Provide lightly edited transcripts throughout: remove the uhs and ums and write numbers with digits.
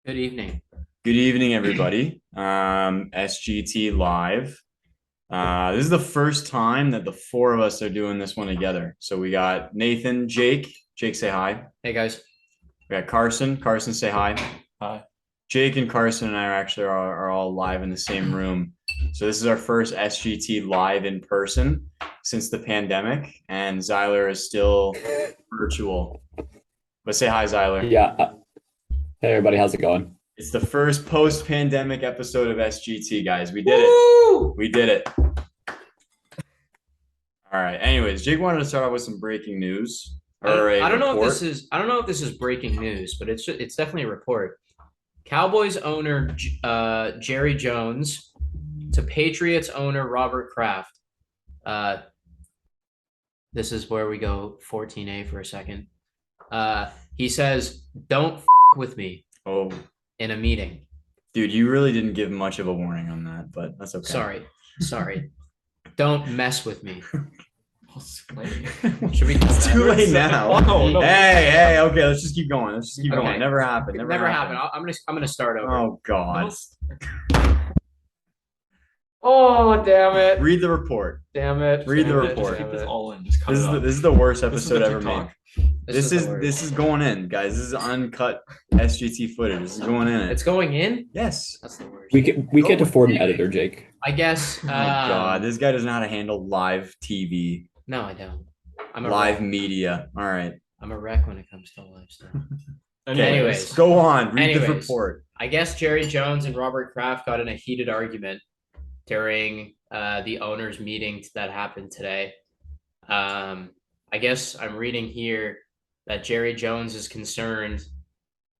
Good evening. Good evening, everybody. SGT Live. This is the first time that the four of us are doing this one together. So we got Nathan, Jake. Jake, say hi. Hey guys. We got Carson. Carson, say hi. Hi. Jake and Carson and I are all live in the same room. So this is our first SGT live in person since the pandemic, and Zyler is still virtual. But say hi, Zyler. Yeah. Hey, everybody. How's it going? It's the first post-pandemic episode of SGT, guys. We did it. We did it. All right. Anyways, Jake wanted to start off with some breaking news or a I don't know if report. this is breaking news, but it's definitely a report. Cowboys owner Jerry Jones to Patriots owner Robert Kraft. This is where we go 14A for a second. He says, "Don't with me." Oh, in a meeting. dude, you really didn't give much of a warning on that, but that's okay. Sorry. Don't mess with me. Should we? It's too late now. Oh, no. Hey, okay. Let's just keep going. Going. Never happened. Never happened. I'm gonna start over. Oh God. Oh, damn it. Read the report. Damn it. Read the report. Just keep this all in. Just cut this is the worst episode ever made. This is going in, guys. This is uncut SGT footage. This is going in. It's going in? Yes. That's the worst. We can't afford an editor, Jake. I guess. Oh my God, this guy doesn't know how to handle live TV. No, I don't. I'm a live wreck. Media. All right. I'm a wreck when it comes to live stuff. Anyways, go on. Read the report. I guess Jerry Jones and Robert Kraft got in a heated argument during the owners' meeting that happened today. I guess I'm reading here that Jerry Jones is concerned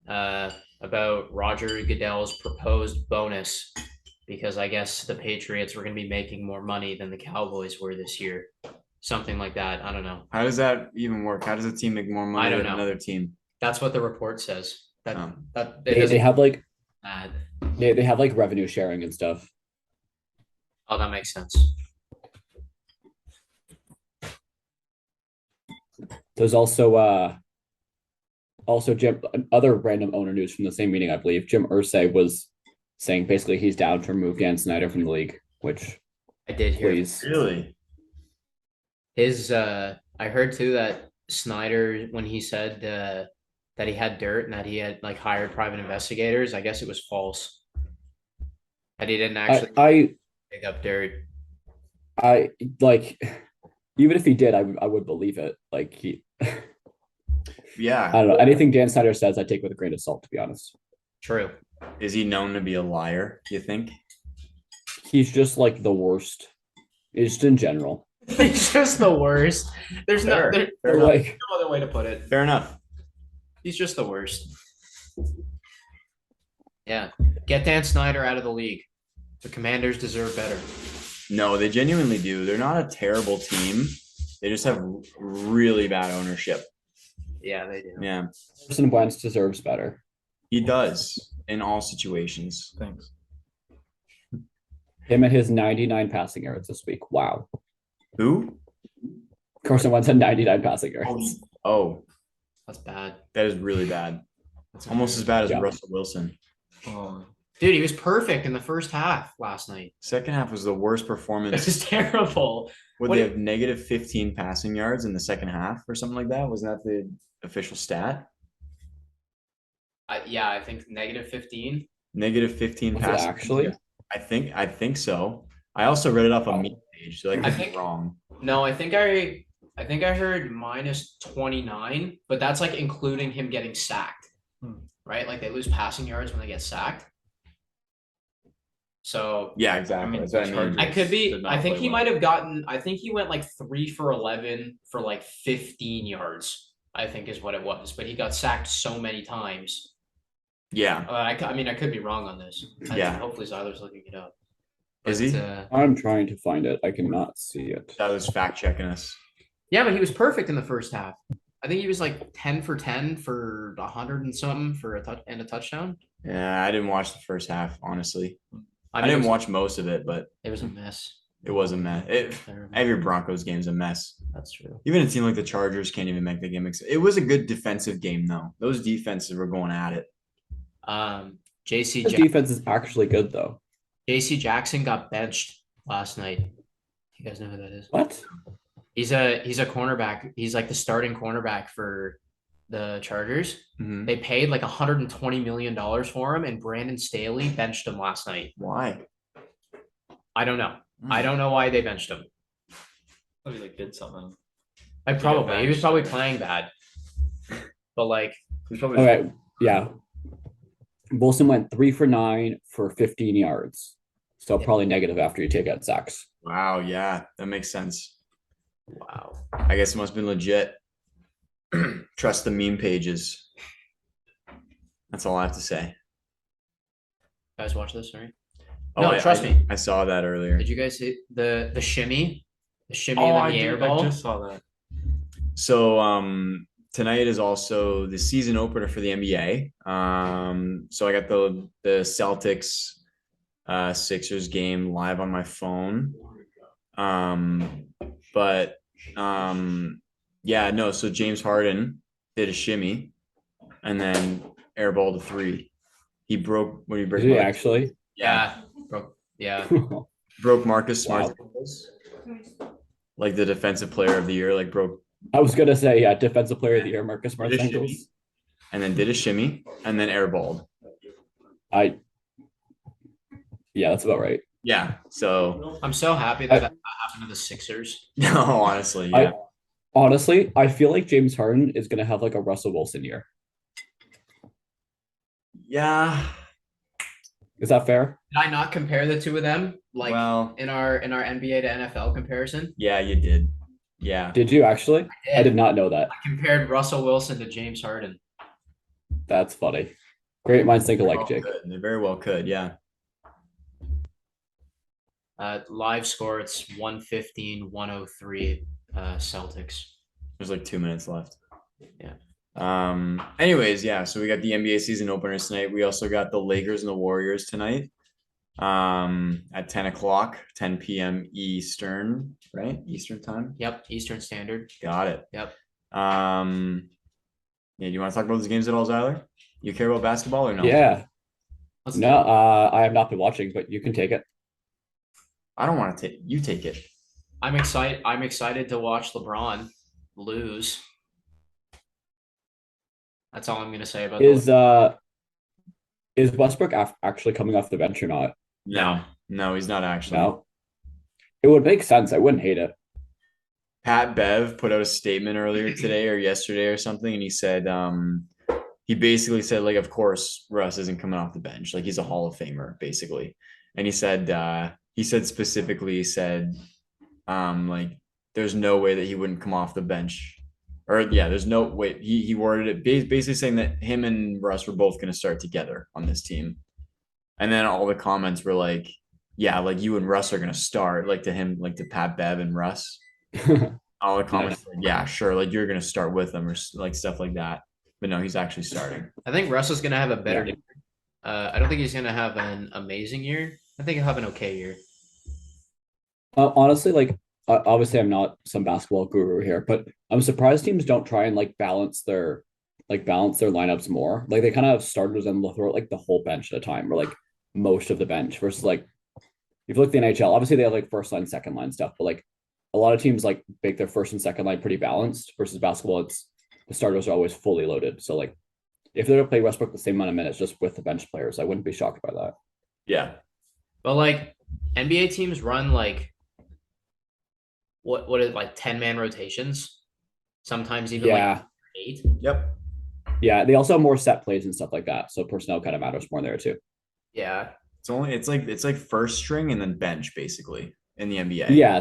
about Roger Goodell's proposed bonus because I guess the Patriots were going to be making more money than the Cowboys were this year. Something like that. I don't know. How does that even work? How does a team make more money than another team? That's what the report says. They have like bad. they have like revenue sharing and stuff. Oh, that makes sense. There's also Jim, other random owner news from the same meeting, I believe. Jim Irsay was saying basically he's down to remove Dan Snyder from the league, which I did hear. Please. Really? I heard too that Snyder, when he said that he had dirt and that he had like hired private investigators, I guess it was false. That he didn't actually pick up dirt. I like, even if he did, I would believe it. Like he, yeah. I don't know. Anything Dan Snyder says, I take with a grain of salt, to be honest. True. Is he known to be a liar, you think? He's just like the worst. Just in general. He's just the worst. There's no other way to put it. Fair enough. He's just the worst. Yeah. Get Dan Snyder out of the league. The Commanders deserve better. No, they genuinely do. They're not a terrible team. They just have really bad ownership. Yeah, they do. Yeah. Carson Wentz deserves better. He does in all situations. Thanks. Him and his 99 passing yards this week. Wow. Who? Carson Wentz had 99 passing yards. Oh. That's bad. That is really bad. That's almost as bad as Russell Wilson. Oh. Dude, he was perfect in the first half last night. Second half was the worst performance. This is terrible. Would they have negative 15 passing yards in the second half or something like that? Wasn't that the official stat? Yeah, I think negative 15. Negative 15 passing. Actually, I think so. I also read it off a meme page, so I think wrong. No, I think I heard minus 29, but that's like including him getting sacked. Right? Like they lose passing yards when they get sacked. So yeah, exactly. That's what I mean. I could be. I think he might have gotten. I think he went like 3 for 11 for like 15 yards. I think is what it was. But he got sacked so many times. Yeah. I mean, I could be wrong on this. Yeah. Hopefully, Zyler's looking it up. Is he? I'm trying to find it. I cannot see it. Zyler's fact checking us. Yeah, but he was perfect in the first half. I think he was like 10 for 10 for 100 and something for a touchdown. Yeah, I didn't watch the first half, honestly. I didn't watch most of it, but it was a mess. It was a mess. Every Broncos game's a mess. That's true. Even a team like the Chargers can't even make the game. It was a good defensive game, though. Those defenses were going at it. JC His defense is actually good though. JC Jackson got benched last night. You guys know who that is? What? He's a cornerback. He's like the starting cornerback for the Chargers. Mhm. They paid like $120 million for him, and Brandon Staley benched him last night. Why? I don't know. I don't know why they benched him. Probably like did something. He was probably playing bad. But like, He's probably Okay, yeah. Wilson went 3 for 9 for 15 yards. So probably negative after you take out sacks. Wow, yeah, that makes sense. wow. I guess it must have been legit. Trust the meme pages. That's all I have to say. Guys, watch this, sorry. Oh, No, trust me. I saw that earlier. Did you guys see the shimmy? The shimmy Oh, in the air ball? I just saw that. So tonight is also the season opener for the NBA. So I got the Celtics Sixers game live on my phone. Yeah, no, so James Harden did a shimmy and then airballed a 3. He broke what did he break? Did he actually? Yeah. Yeah. Broke Marcus Smart's Wow. ankles. Like the defensive player of the year, like broke I was gonna say, yeah, defensive player of the year, Marcus Smart Did a shimmy. ankles. and then did a shimmy and then airballed. Yeah, that's about right. Yeah. So I'm so happy that happened to the Sixers. no, honestly, yeah. Honestly, I feel like James Harden is gonna have like a Russell Wilson year. Yeah. Is that fair? Did I not compare the two of them like Well, in our NBA to NFL comparison? yeah, you did. Yeah. Did you actually? I did not know that. I compared Russell Wilson to James Harden. That's funny. Great minds think Very alike, well Jake. could. They very well could, yeah. Live score, it's 115-103 Celtics. There's like 2 minutes left. Yeah. Anyways, yeah, so we got the NBA season openers tonight. We also got the Lakers and the Warriors tonight. At 10 o'clock, 10 p.m. Eastern, right? Eastern time. Yep, Eastern Standard. Got it. Yep. Yeah, do you want to talk about those games at all, Zyler? You care about basketball or no? Yeah. Let's No, I have not been watching, but you can take it. I don't want to take you take it. I'm excited to watch LeBron lose. That's all I'm gonna say about Is Westbrook actually coming off the bench or not? No, he's not actually. No. It would make sense. I wouldn't hate it. Pat Bev put out a statement earlier today or yesterday or something, and he said, he basically said, like, of course, Russ isn't coming off the bench. Like, he's a Hall of Famer, basically. And he said specifically, like, there's no way that he wouldn't come off the bench. Or, yeah, there's no way. He worded it basically saying that him and Russ were both going to start together on this team. And then all the comments were like, yeah, like, you and Russ are going to start, like, to him, like, to Pat Bev and Russ. All the comments were like, yeah, sure, like, you're going to start with them or, like, stuff like that. But no, he's actually starting. I think Russ is gonna have a better year. I don't think he's gonna have an amazing year. I think he'll have an okay year. Honestly, like obviously I'm not some basketball guru here, but I'm surprised teams don't try and like balance their lineups more. Like they kind of have starters and they'll throw like the whole bench at a time, or like most of the bench versus like if you look at the NHL, obviously they have like first line, second line stuff, but like a lot of teams like make their first and second line pretty balanced versus basketball, it's the starters are always fully loaded. So like if they're to play Westbrook the same amount of minutes just with the bench players, I wouldn't be shocked by that. Yeah. But like NBA teams run like what is it, like 10-man rotations? Sometimes even like 8. Yep. Yeah, they also have more set plays and stuff like that. So personnel kind of matters more there too. Yeah. It's like first string and then bench basically in the NBA. Yeah,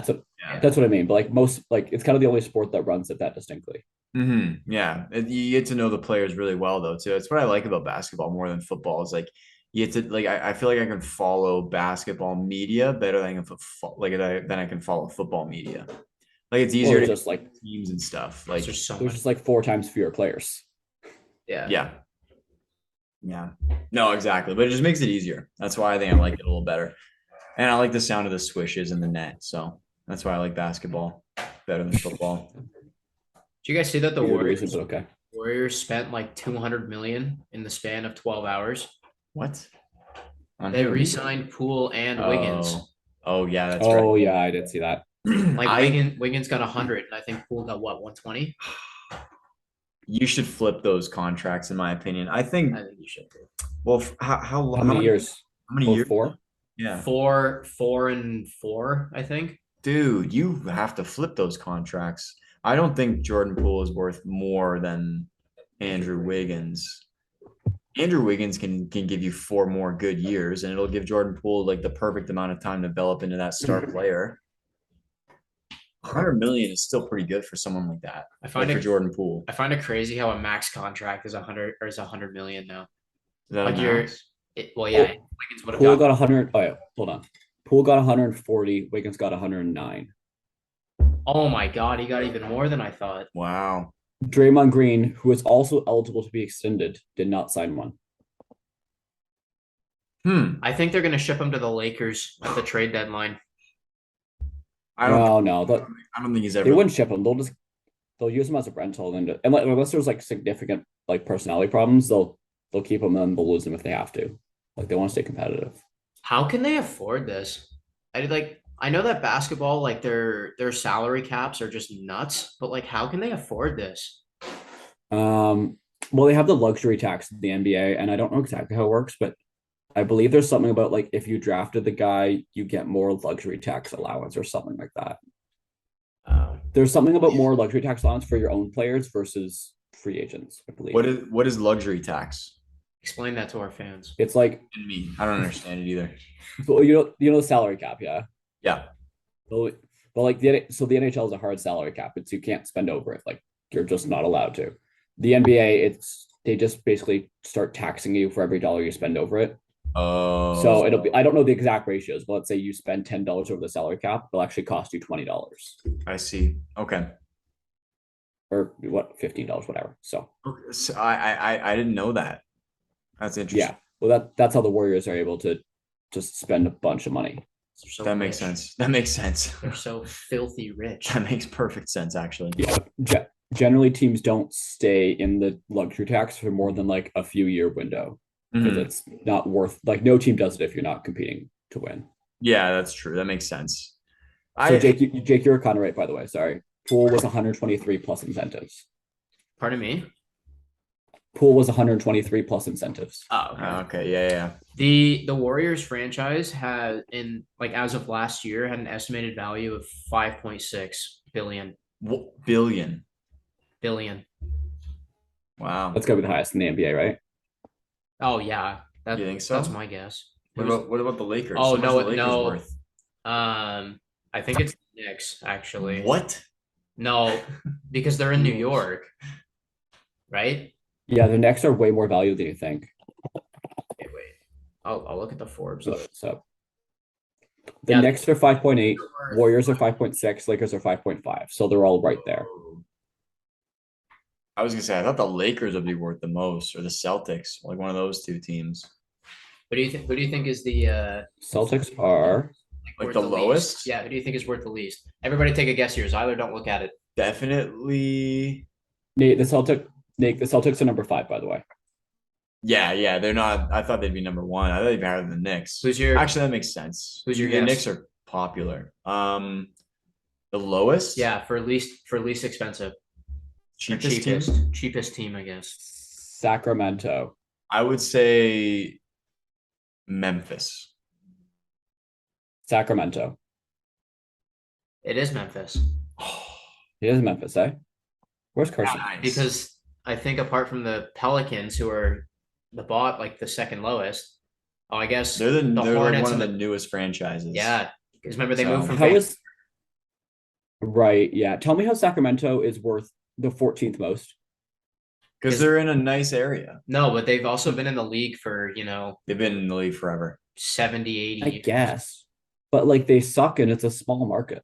that's what I mean. But like most, like it's kind of the only sport that runs it that distinctly. Mm-hmm. Yeah, you get to know the players really well though too. It's what I like about basketball more than football. Is like you get to like I feel like I can follow basketball media better than I can follow football media. Like it's easier to just like teams and stuff. Like there's just like 4 times fewer players. Yeah. No, exactly. But it just makes it easier. That's why I think I like it a little better. And I like the sound of the swishes in the net. So that's why I like basketball better than football. Did you guys see that the Weird Warriors reason, but okay. Warriors spent like $200 million in the span of 12 hours? What? On They who? re-signed Poole and Wiggins. Oh yeah, that's right. Oh yeah, I did see that. Like Wiggins got 100, and I think Poole got what, 120? You should flip those contracts, in my opinion. I think. I think you should too. Well, how How many years? How many Both years? 4? Yeah, 4 and 4, I think. dude, you have to flip those contracts. I don't think Jordan Poole is worth more than Andrew Wiggins. Andrew Wiggins can give you 4 more good years, and it'll give Jordan Poole like the perfect amount of time to develop into that star player. 100 million is still pretty good for someone like that. I find like it for Jordan Poole. I find it crazy how a max contract is 100 million now. Is that Like a you're, max? well, yeah, Wiggins would have Poole got. got 100. Oh yeah, hold on. Poole got 140. Wiggins got 109. Oh my God, he got even more than I thought. Wow. Draymond Green, who is also eligible to be extended, did not sign one. I think they're gonna ship him to the Lakers at the trade deadline. I don't. No, I don't think he's ever. they wouldn't ship him. They'll use him as a rental, and unless there's like significant like personality problems, they'll keep him and they'll lose him if they have to. Like they want to stay competitive. How can they afford this? I know that basketball, like their salary caps are just nuts, but like how can they afford this? Well, they have the luxury tax in the NBA, and I don't know exactly how it works, but I believe there's something about like if you drafted the guy, you get more luxury tax allowance or something like that. There's something about more luxury tax allowance for your own players versus free agents, I believe. What is luxury tax? Explain that to our fans. It's like Me, I don't understand it either. so you know the salary cap, yeah. Yeah. But like the NHL is a hard salary cap. It's you can't spend over it. Like you're just not allowed to. The NBA, they just basically start taxing you for every dollar you spend over it. Oh. So it'll be I don't know the exact ratios, but let's say you spend $10 over the salary cap, it'll actually cost you $20. I see. Okay. Or what, $15, whatever. So I didn't know that. That's interesting. yeah. Well that's how the Warriors are able to just spend a bunch of money. So that makes sense. That makes sense. They're so filthy rich. That makes perfect sense, actually. Yeah. Generally teams don't stay in the luxury tax for more than like a few year window. Because it's not worth like no team does it if you're not competing to win. Yeah, that's true. That makes sense. So Jake, you're kind of right, by the way. Sorry. Poole was 123 plus incentives. Pardon me? Poole was 123 plus incentives. Oh, okay. Okay. Yeah. The Warriors franchise had as of last year had an estimated value of 5.6 billion. Billion. Wow. That's gotta be the highest in the NBA, right? Oh yeah. You think so? That's my guess. What about the Lakers? Oh, How much are the Lakers worth? I think it's the Knicks, actually. What? No, because they're in New York, right? Yeah, the Knicks are way more valuable than you think. Okay, wait. I'll look at the Forbes. So the Knicks are 5.8, Warriors are 5.6, Lakers are 5.5. So they're all right there. I was gonna say I thought the Lakers would be worth the most, or the Celtics, like one of those two teams. What do you think? Who do you think is the Celtics are like the lowest? Least? Yeah, who do you think is worth the least? Everybody take a guess here. Zyler, don't look at it. Definitely. Nate, the Celtics are number 5, by the way. Yeah, they're not. I thought they'd be number 1. I thought they'd be higher than the Knicks. Actually, that makes sense. Who's your the guess? Knicks are popular. The lowest? Yeah, for least expensive. Cheapest team, I guess. Sacramento. I would say Memphis. Sacramento. It is Memphis. It is Memphis, eh? Where's Carson? Nice. Because I think apart from the Pelicans, who are the second lowest. Oh, I guess they're the Hornets like one of the newest franchises. Yeah, because remember they moved from right. Yeah, tell me how Sacramento is worth the 14th most. Because they're in a nice area. No, but they've also been in the league for they've been in the league forever. 70, 80 I guess. But like they suck and it's a small market.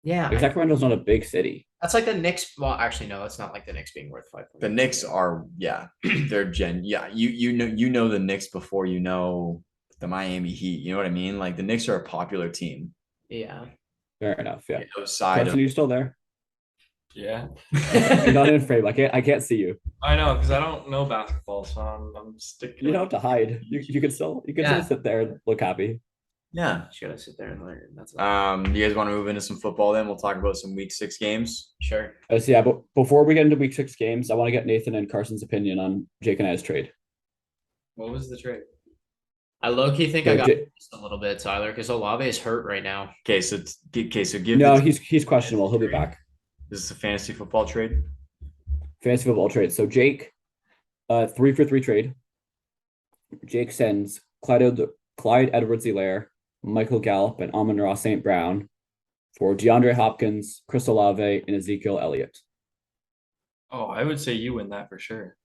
Yeah. Like, Sacramento's not a big city. That's like the Knicks. Well, actually, no, that's not like the Knicks being worth 5. The Knicks are, they're you know the Knicks before you know the Miami Heat. You know what I mean? Like the Knicks are a popular team. Yeah. Fair enough. Yeah. Carson, are you still there? Yeah. You're not in frame. I can't see you. I know, because I don't know basketball, so I'm sticking. You don't have to hide. You can still Yeah. sit there and look happy. Yeah. Just gotta sit there and learn. That's all. You guys want to move into some football then? We'll talk about some week 6 games. Sure. So yeah, but before we get into week 6 games, I want to get Nathan and Carson's opinion on Jake and I's trade. What was the trade? I low-key think So I got just a little bit, Tyler, because Olave is hurt right now. So give No, the he's questionable. He'll be back. This is a fantasy football trade. Fantasy football trade. So Jake, 3-for-3 trade. Jake sends Clyde Edwards-Helaire, Michael Gallup, and Amon-Ra St. Brown for DeAndre Hopkins, Chris Olave, and Ezekiel Elliott. Oh, I would say you win that for sure.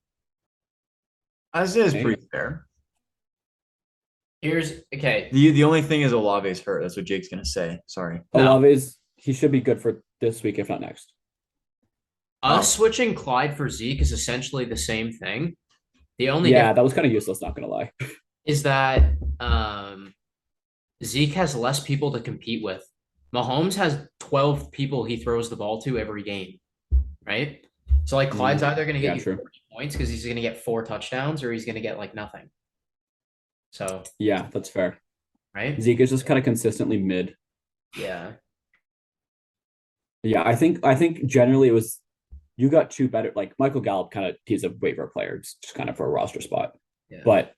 As is pretty fair. Here's okay. The only thing is Olave's hurt. That's what Jake's gonna say. Sorry. Olave's he should be good for this week, if not next. Us switching Clyde for Zeke is essentially the same thing. The only that was kind of useless, not gonna lie. is that Zeke has less people to compete with. Mahomes has 12 people he throws the ball to every game, right? So like Clyde's either going to get you 40 points because he's going to get 4 touchdowns or he's going to get like nothing. So yeah, that's fair. Right? Zeke is just kind of consistently mid. Yeah. Yeah, I think generally it was you got 2 better. Like Michael Gallup, he's a waiver player, just kind of for a roster spot. Yeah. But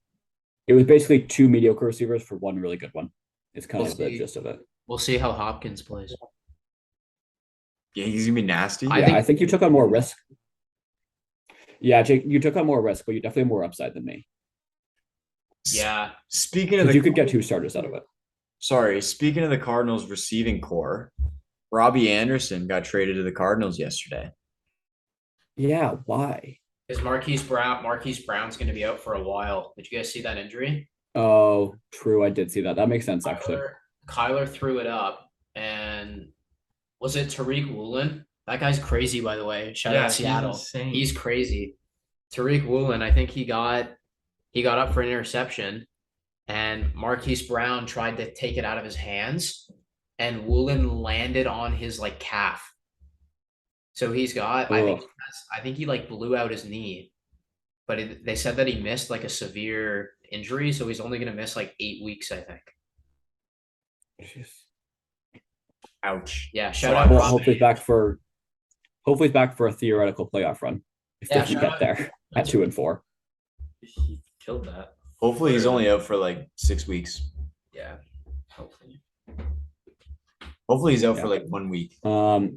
it was basically 2 mediocre receivers for 1 really good one. It's kind of the gist of it. We'll see how Hopkins plays. Yeah, he's gonna be nasty. I think you took on more risk. Yeah, Jake, you took on more risk, but you definitely have more upside than me. Yeah. Speaking of you could get 2 starters out of it. Sorry, speaking of the Cardinals receiving core, Robbie Anderson got traded to the Cardinals yesterday. Yeah, why? Because Marquise Brown's going to be out for a while. Did you guys see that injury? Oh, true. I did see that. That makes sense, actually. Kyler threw it up, and was it Tariq Woolen? That guy's crazy, by the way. Shout out Seattle. He's crazy. Tariq Woolen, I think he got up for an interception, and Marquise Brown tried to take it out of his hands, and Woolen landed on his like calf. So he's got, I think he like blew out his knee, but they said that he missed like a severe injury, so he's only going to miss like 8 weeks, I think. Jeez. Ouch. Yeah, shout out. Hopefully he's back for a theoretical playoff run if they can get there at 2-4. He killed that. Hopefully he's only out for like 6 weeks. Yeah, hopefully. Hopefully he's out for like 1 week. Were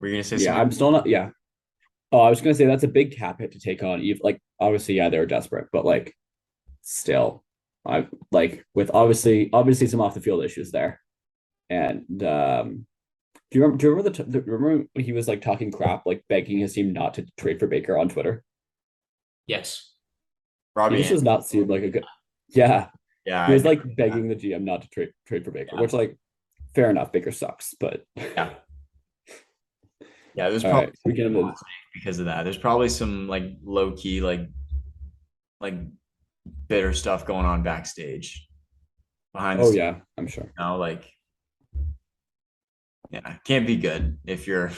you gonna say something? Yeah, I'm still not. Yeah. Oh, I was gonna say that's a big cap hit to take on. Like, obviously, yeah, they were desperate, but like, still, I like with obviously some off the field issues there. And do you remember when he was like talking crap, like begging his team not to trade for Baker on Twitter? Yes. Robbie, this does not seem like a good. Yeah. Yeah. He was like begging the GM not to trade for Baker, which like, fair enough. Baker sucks, but yeah. Yeah, there's probably because of that. There's probably some like low key like bitter stuff going on backstage behind the scenes. Yeah, I'm sure. Can't be good if you're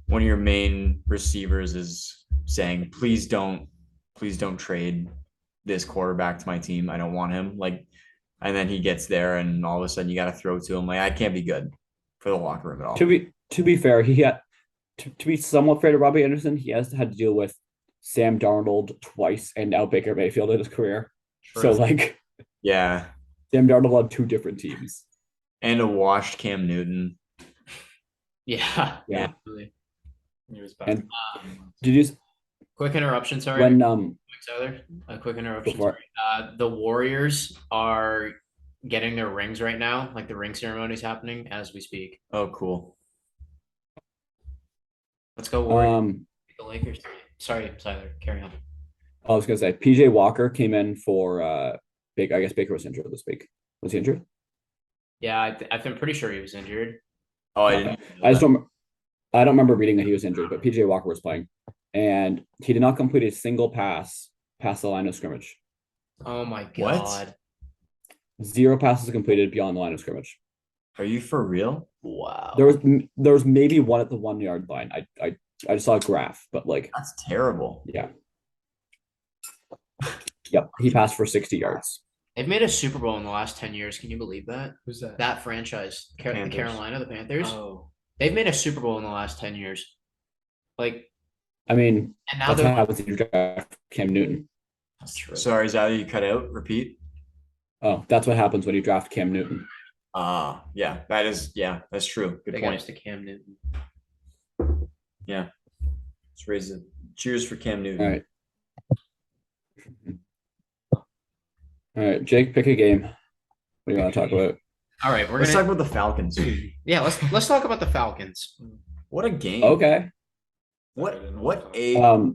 one of your main receivers is saying, please don't trade this quarterback to my team. I don't want him. And then he gets there and all of a sudden you got to throw to him. I can't be good for the locker room at all. To be fair, he had to be somewhat fair to Robbie Anderson. He has had to deal with Sam Darnold twice and now Baker Mayfield in his career. True. So yeah, Sam Darnold on 2 different teams and a washed Cam Newton. Yeah. He was bad. And did you? Quick interruption. Sorry. A quick interruption. The Warriors are getting their rings right now. Like the ring ceremony is happening as we speak. Oh, cool. Let's go Warriors. The Lakers. Sorry, Tyler. Carry on. I was gonna say PJ Walker came in for Baker. I guess Baker was injured this week. Was he injured? Yeah, I'm pretty sure he was injured. Oh, I don't remember reading that he was injured, but PJ Walker was playing, and he did not complete a single pass past the line of scrimmage. Oh my god! What? 0 passes completed beyond the line of scrimmage. Are you for real? Wow. There was maybe one at the 1 yard line. I just saw a graph, but like, That's terrible. yeah, yep, he passed for 60 yards. They've made a Super Bowl in the last 10 years. Can you believe that? Who's that? That franchise, the Panthers. Carolina, the Panthers. Oh, They've made a Super Bowl in the last 10 years. Like, I mean, and now that's they're what happens if you draft Cam Newton. That's true. Sorry, Zally, you cut out. Repeat. Oh, that's what happens when you draft Cam Newton. Yeah, that's true. Good Big point. ups to Cam Newton. Yeah. Let's raise it. Cheers for Cam Newton. All right. All right, Jake, pick a game. What do you want to talk about? All right, Let's talk about the Falcons. Yeah, let's talk about the Falcons. What a game. Okay. What a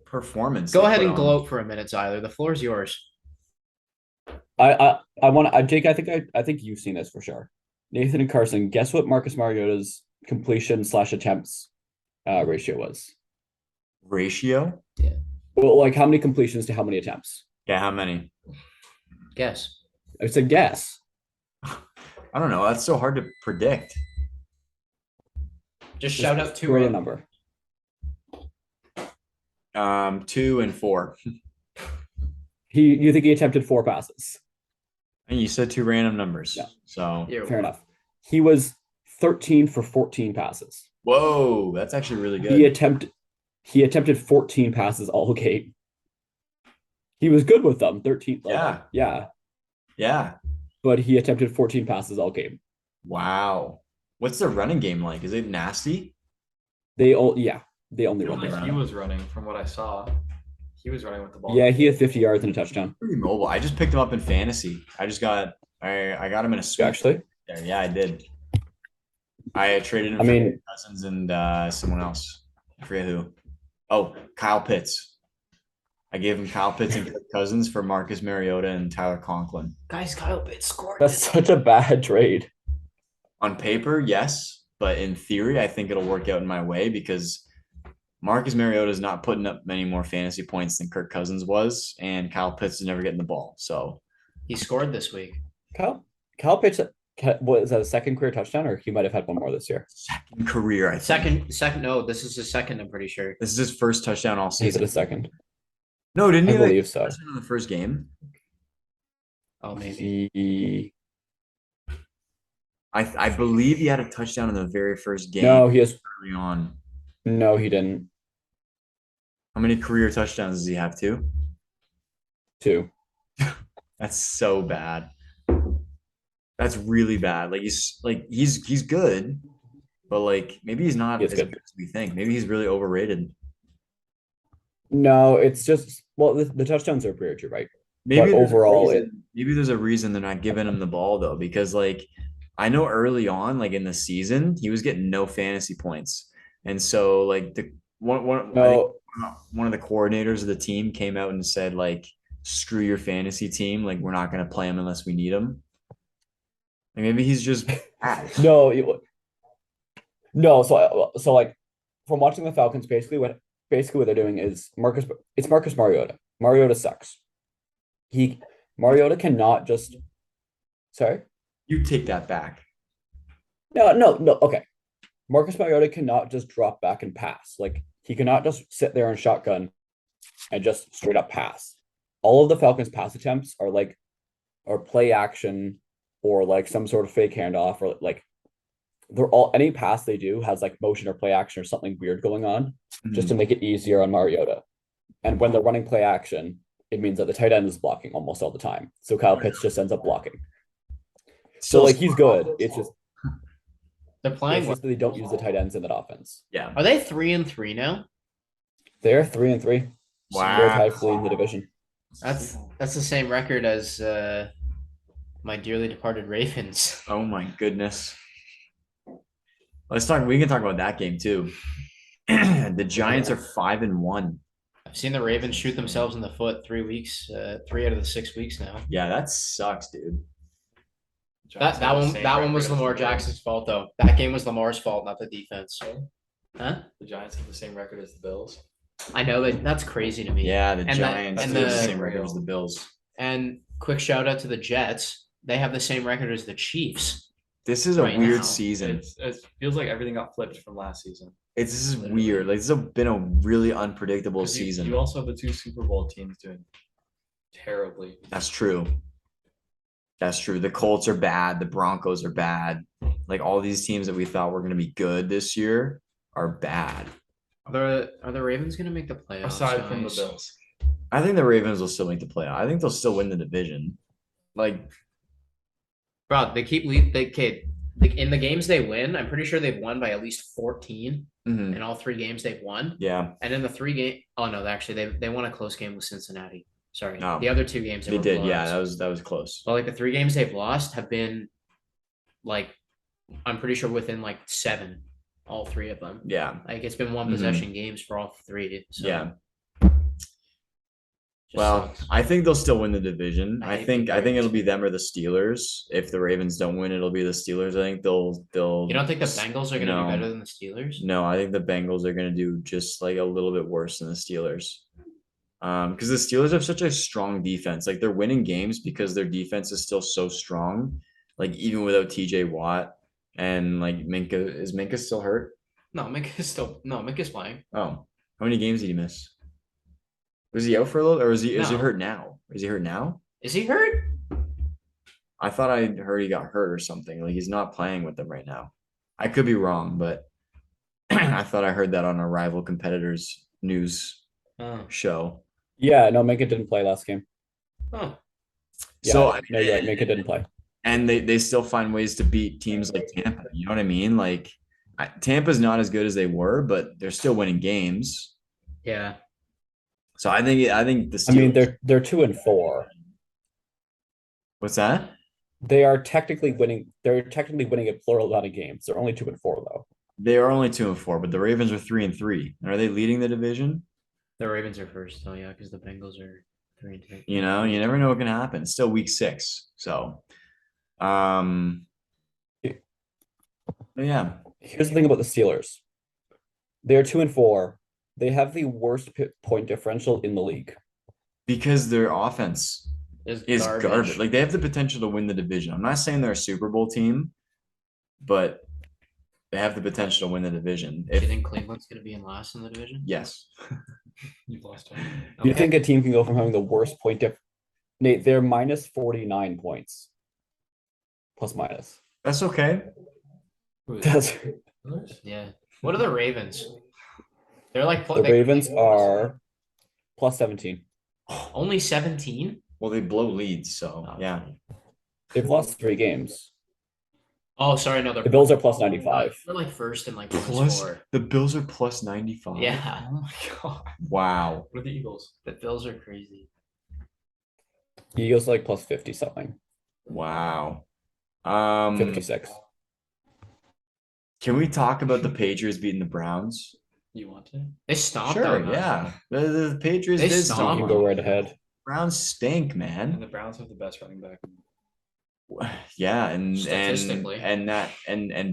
performance. Go they ahead put and on. gloat for a minute, Zyler. The floor is yours. I want to Jake. I think you've seen this for sure. Nathan and Carson. Guess what Marcus Mariota's completion/attempts ratio was? Ratio? Well, like how many completions to how many attempts? Yeah, how many? Guess. I said guess. I don't know. That's so hard to predict. Just shout out two throw a random. number. 2 and 4. You think he attempted 4 passes? And you said 2 random numbers. Yeah. So Fair enough. He was 13 for 14 passes. whoa, that's actually really good. He attempted 14 passes all game. He was good with them. 13. Yeah. But he attempted 14 passes all game. Wow. What's the running game like? Is it nasty? They only run the he was running from what I saw. He was running with the ball. Yeah, he had 50 yards and a touchdown. Pretty mobile. I just picked him up in fantasy. I got him in a sweep. Actually, There. Yeah, I did. I traded him for Cousins and someone else. I forget who. Oh, Kyle Pitts. I gave him Kyle Pitts and Kirk Cousins for Marcus Mariota and Tyler Conklin. Guys, Kyle Pitts scored. that's such a bad trade. On paper, yes, but in theory, I think it'll work out in my way because Marcus Mariota is not putting up many more fantasy points than Kirk Cousins was, and Kyle Pitts is never getting the ball. So He scored this week. Kyle Pitts, was that a second career touchdown, or he might have had one more this year? second career, I think. Second. No, this is his second. I'm pretty sure. This is his first touchdown all Is it season. a second? No, didn't he? I believe so. Touchdown in the first game. Oh, maybe. I believe he had a touchdown in the very first game. No, early on. No, he didn't. How many career touchdowns does he have? 2? 2. That's so bad. That's really bad. Like he's good, but like maybe he's not as good as we think. Maybe he's really overrated. No, it's just the touchdowns are pretty true, right? Maybe But overall, maybe there's a reason they're not giving him the ball though, because like I know early on, like in the season, he was getting no fantasy points, and so like I think one of the coordinators of the team came out and said like, "Screw your fantasy team! Like we're not going to play him unless we need him." Like maybe he's just bad. No. So like from watching the Falcons, basically what they're doing is Marcus Mariota. Mariota sucks. Mariota cannot just. Sorry. You take that back. No. Okay. Marcus Mariota cannot just drop back and pass. Like he cannot just sit there and shotgun and just straight up pass. All of the Falcons' pass attempts are play action or like some sort of fake handoff, or like any pass they do has like motion or play action or something weird going on just to make it easier on Mariota. And when they're running play action, it means that the tight end is blocking almost all the time. So Kyle Pitts just ends up blocking. So like he's good. It's just they're playing. It's just that they don't use the tight ends in that offense. Yeah. Are they 3-3 now? They're 3-3. Wow. They're tied for in the division. That's the same record as my dearly departed Ravens. Oh my goodness. We can talk about that game too. The Giants are 5-1. I've seen the Ravens shoot themselves in the foot 3 weeks, 3 out of the 6 weeks now. Yeah, that sucks, dude. That one was Lamar Jackson's fault though. That game was Lamar's fault, not the defense. Huh? The Giants have the same record as the Bills. I know that's crazy to me. Yeah, the Giants and have the same record as the Bills. And quick shout out to the Jets. They have the same record as the Chiefs. This is a Right weird now. season. It feels like everything got flipped from last season. This is Literally. weird. Like this has been a really unpredictable 'Cause season. You also have the 2 Super Bowl teams doing terribly. That's true. That's true. The Colts are bad. The Broncos are bad. Like all these teams that we thought were going to be good this year are bad. Are the Ravens gonna make the playoffs? Aside from the guys? Bills. I think the Ravens will still make the playoff. I think they'll still win the division. Like, Bro, they keep lead. In the games they win. I'm pretty sure they've won by at least 14 mhm, in all 3 games they've won. yeah, And in the 3 game, oh no, actually they won a close game with Cincinnati. Sorry, Oh. the other 2 games they were did. Yeah, blowouts. that was close. But like the 3 games they've lost have been like, I'm pretty sure within like 7, all 3 of them. Yeah, Like it's been one Mhm. possession games for all 3. So yeah. just Well, sucks. I think they'll still win the division. I I hate think the I think it'll Ravens. be them or the Steelers. If the Ravens don't win, it'll be the Steelers. I think they'll. You don't think the Bengals are gonna No. be better than the Steelers? No, I think the Bengals are going to do just like a little bit worse than the Steelers. Because the Steelers have such a strong defense. Like they're winning games because their defense is still so strong. Like even without TJ Watt and like Minka, is Minka still hurt? No, Minka's playing. Oh, how many games did he miss? Was he out for a little, or is he No. hurt now? Is he hurt now? Is he hurt? I thought I heard he got hurt or something. Like he's not playing with them right now. I could be wrong, but I thought I heard that on a rival competitor's news Oh. show. Yeah, no, Minka didn't play last game. Oh. Yeah, So no, you're right. Minka didn't play. and they still find ways to beat teams like Tampa. You know what I mean? Like Tampa's not as good as they were, but they're still winning games. Yeah. So I think the Steelers. I mean, they're 2-4. What's that? They are technically winning. They're technically winning a plural amount of games. They're only 2-4 though. They are only 2-4, but the Ravens are 3-3. Are they leading the division? The Ravens are first, though, yeah, because the Bengals are 3-2. You know, you never know what can happen. It's still week 6, so yeah. Here's the thing about the Steelers. They're 2-4. They have the worst point differential in the league. Because their offense is garbage. Like they have the potential to win the division. I'm not saying they're a Super Bowl team, but they have the potential to win the division. Do you think Cleveland's going to be in last in the division? Yes. You've lost one. Do you think a team can go from having the worst point diff? Nate, they're minus 49 points. Plus minus. That's okay. That's Yeah. What are the Ravens? They're like the Ravens are plus 17. only 17. Well, they blow leads, so Oh, yeah. They've lost 3 games. Oh, sorry, no. The Bills are plus 95. They're like first and like Plus score. the Bills are plus 95. Yeah. Oh my god. Wow. What are the Eagles? The Bills are crazy. Eagles like plus 50 something. Wow. 56. Can we talk about the Patriots beating the Browns? You want to? They stomped Sure, on us. yeah. The Patriots They did stomped You stomp can them. go right ahead. Browns stink, And man. the Browns have the best running back. Yeah, and Statistically. and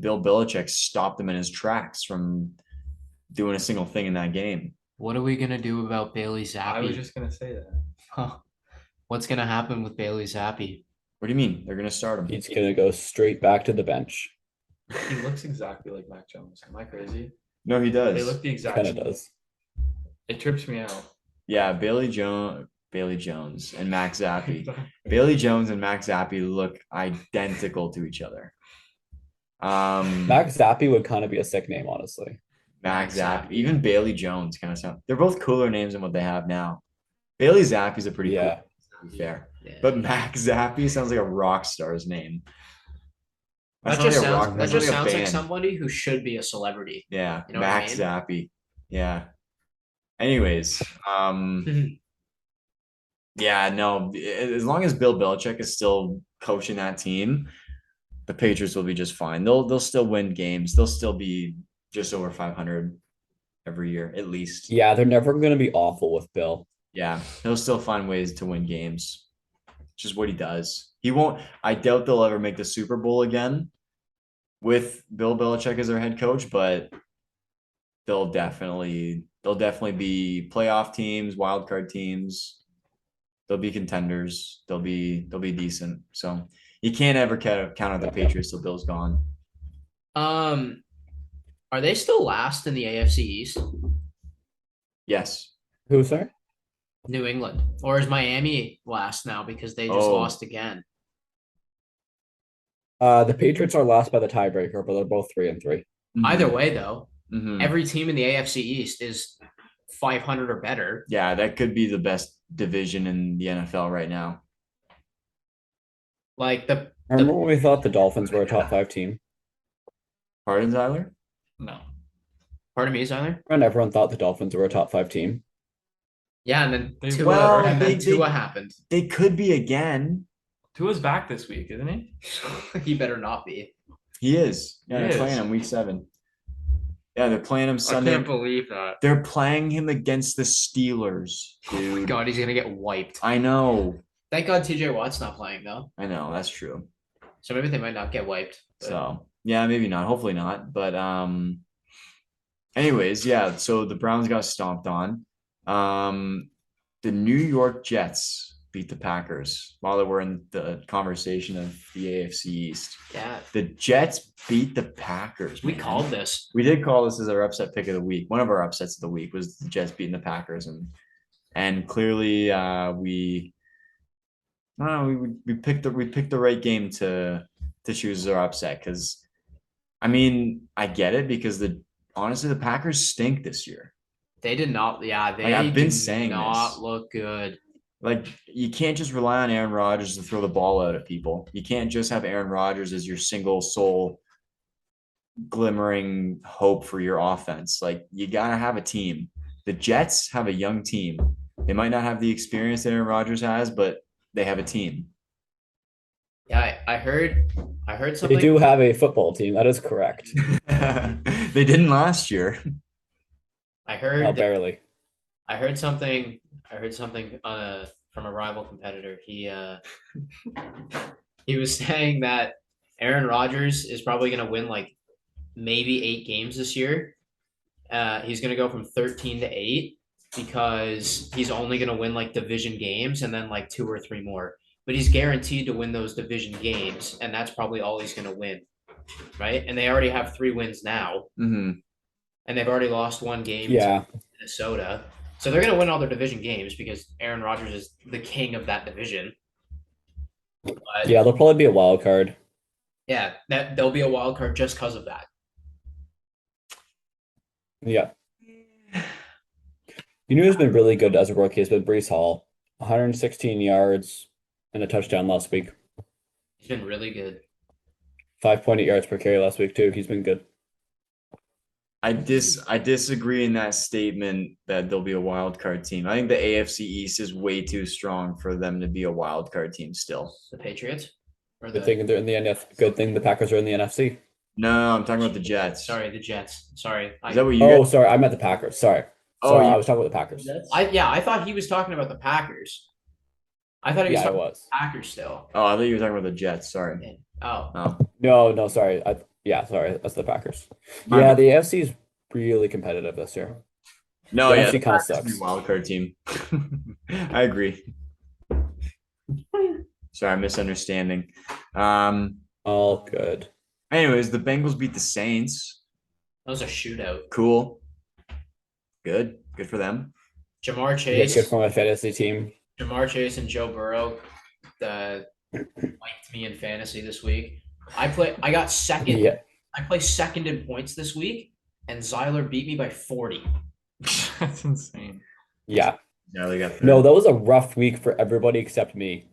Bill Belichick stopped him in his tracks from doing a single thing in that game. What are we going to do about Bailey Zappi? I was just gonna say that. Huh. What's going to happen with Bailey Zappi? What do you mean? They're gonna start him? He's going to go straight back to the bench. He looks exactly like Mac Jones. Am I crazy? No, he does. They look the exact Kind of same. does. It trips me out. Yeah, Bailey Jones, and Max Zappi. Bailey Jones and Max Zappi look identical to each other. Max Zappi would kind of be a sick name, honestly. Max Max Zappi, Zappi. even Bailey Jones kind of sound. They're both cooler names than what they have now. Bailey Zappi's a pretty Yeah. cool, to be fair. Yeah. But Max Zappi sounds like a rock star's name. that That's just not like a rock- sounds, that that's just not sounds like band. somebody who should be a celebrity. Yeah, You know what I Max mean? Zappi. Yeah. Anyways, yeah, no, as long as Bill Belichick is still coaching that team, the Patriots will be just fine. They'll still win games. They'll still be just over 500 every year, at least. Yeah, they're never going to be awful with Bill. Yeah, he'll still find ways to win games. It's just what he does. He won't. I doubt they'll ever make the Super Bowl again with Bill Belichick as their head coach, but they'll definitely be playoff teams, wild card teams. They'll be contenders. They'll be decent. So You can't ever count out the Patriots till Bill's gone. Are they still last in the AFC East? Yes. Who, sorry? New England, or is Miami last now because they just lost again? The Patriots are last by the tiebreaker, but they're both 3-3. Either way, though, Mhm. every team in the AFC East is 500 or better. Yeah, that could be the best division in the NFL right now. Like Remember when we thought the Dolphins were a top 5 team? Pardon, Tyler? No. Pardon me, Tyler? And everyone thought the Dolphins were a top 5 team. Yeah, and then Tua, Well, and then Tua happened. They could be again. Tua's back this week, isn't he? He better not be. He is. Yeah, He they're is. playing him week 7. Yeah, they're playing him Sunday. I can't believe that. They're playing him against the Steelers, dude. God, he's gonna get wiped. I know. Thank God TJ Watt's not playing though. I know, that's true. So maybe they might not get wiped. But... So yeah, maybe not. Hopefully not. But anyways, yeah. So the Browns got stomped on. The New York Jets beat the Packers while they were in the conversation of the AFC East. Yeah. The Jets beat the Packers. We man. called this. We did call this as our upset pick of the week. One of our upsets of the week was the Jets beating the Packers, and clearly we picked the right game to choose as our upset, because I mean, I get it, because honestly the Packers stink this year. They did not. Yeah, they I've been saying not this. look good. Like, you can't just rely on Aaron Rodgers to throw the ball out at people. You can't just have Aaron Rodgers as your single soul glimmering hope for your offense. Like, you gotta have a team. The Jets have a young team. They might not have the experience that Aaron Rodgers has, but they have a team. Yeah, I heard something. They do have a football team. That is correct. They didn't last year. I heard Not barely. I heard something from a rival competitor. He was saying that Aaron Rodgers is probably going to win like maybe 8 games this year. He's going to go from 13 to 8 because he's only going to win like division games and then like 2 or 3 more. But he's guaranteed to win those division games, and that's probably all he's going to win, right? And they already have 3 wins now, Mm-hmm. and they've already lost 1 game Yeah. to Minnesota. So they're going to win all their division games because Aaron Rodgers is the king of that division. But Yeah, they'll probably be a wild card. yeah, they'll be a wild card just because of that. Yeah. You know who's been really good as a rookie has been Breece Hall. 116 yards and a touchdown last week. He's been really good. 5.8 yards per carry last week too. He's been good. I disagree in that statement that they'll be a wild card team. I think the AFC East is way too strong for them to be a wild card team still. The Patriots? Or Good thing they're in the NFC. Good thing the Packers are in the NFC. No, I'm talking about the Jets. Sorry, the Jets. Sorry. Is that what you Oh, guys- sorry. I meant the Packers. Sorry. Oh, I was talking about the Packers. I thought he was talking about the Packers. I thought he was Yeah, I talking about was. the Packers still. Oh, I thought you were talking about the Jets. Sorry. Oh. Oh. No, sorry. Sorry. That's the Packers. My Yeah, bad. the AFC is really competitive this year. No, The yeah, NFC the kinda Packers will be sucks. a wild card team. I agree. Sorry, misunderstanding. All good. Anyways, the Bengals beat the Saints. That was a shootout. Cool. Good for them. Jamar Yeah, Chase. good for my fantasy team. Jamar Chase and Joe Burrow liked me in fantasy this week. I got second. Yeah. I placed second in points this week, and Zyler beat me by 40. That's insane. Yeah. No, they got No, that was a rough week for everybody except me.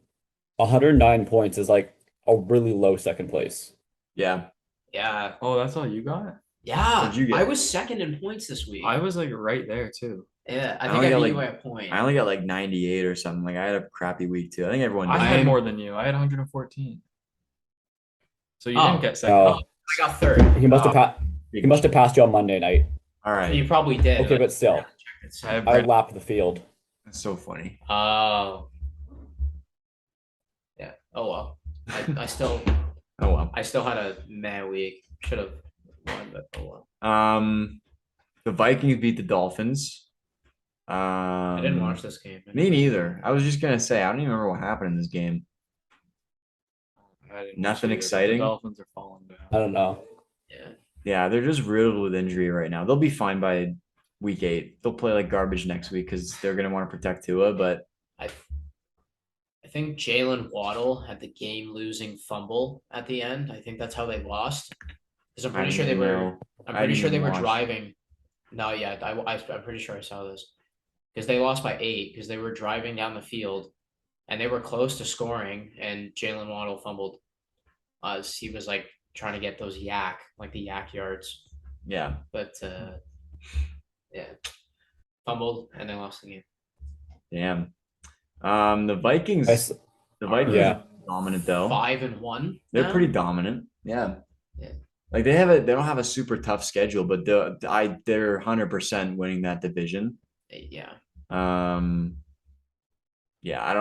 109 points is like a really low second place. Yeah. Yeah. Oh, that's all you got? Yeah. What'd you get? I was second in points this week. I was like right there too. Yeah, I I think only I got, beat you by like- a point. I only got like 98 or something. Like, I had a crappy week too. I think everyone I did. had more than you. I had 114. So you Oh. didn't get second. Oh, I got third. he must have passed you on Monday night. All right. You probably did. Okay, but still, I have I lapped the field. That's so funny. Oh. Yeah. Oh well. I still Oh well. had a meh week. Should have won, but oh well. The Vikings beat the Dolphins. I didn't watch this game. Me neither. I was just gonna say I don't even remember what happened in this game. I didn't Nothing watch either, but exciting? The Dolphins are falling down. I don't know. Yeah. Yeah, they're just riddled with injury right now. They'll be fine by week 8. They'll play like garbage next week because they're gonna want to protect Tua. But I think Jalen Waddle had the game-losing fumble at the end. I think that's how they lost. Because I'm pretty sure they were. I'm I pretty didn't sure they even were watch. driving. No, yeah, I'm pretty sure I saw this because they lost by 8 because they were driving down the field and they were close to scoring and Jalen Waddle fumbled. He was like trying to get those like the yak yards, Yeah, but yeah, fumbled and they lost the game. damn. The Vikings. I, The Vikings Yeah. are dominant though. 5-1. They're now? pretty dominant. Yeah. Yeah. Like they don't have a super tough schedule, but they're 100% winning that division. Yeah. Yeah,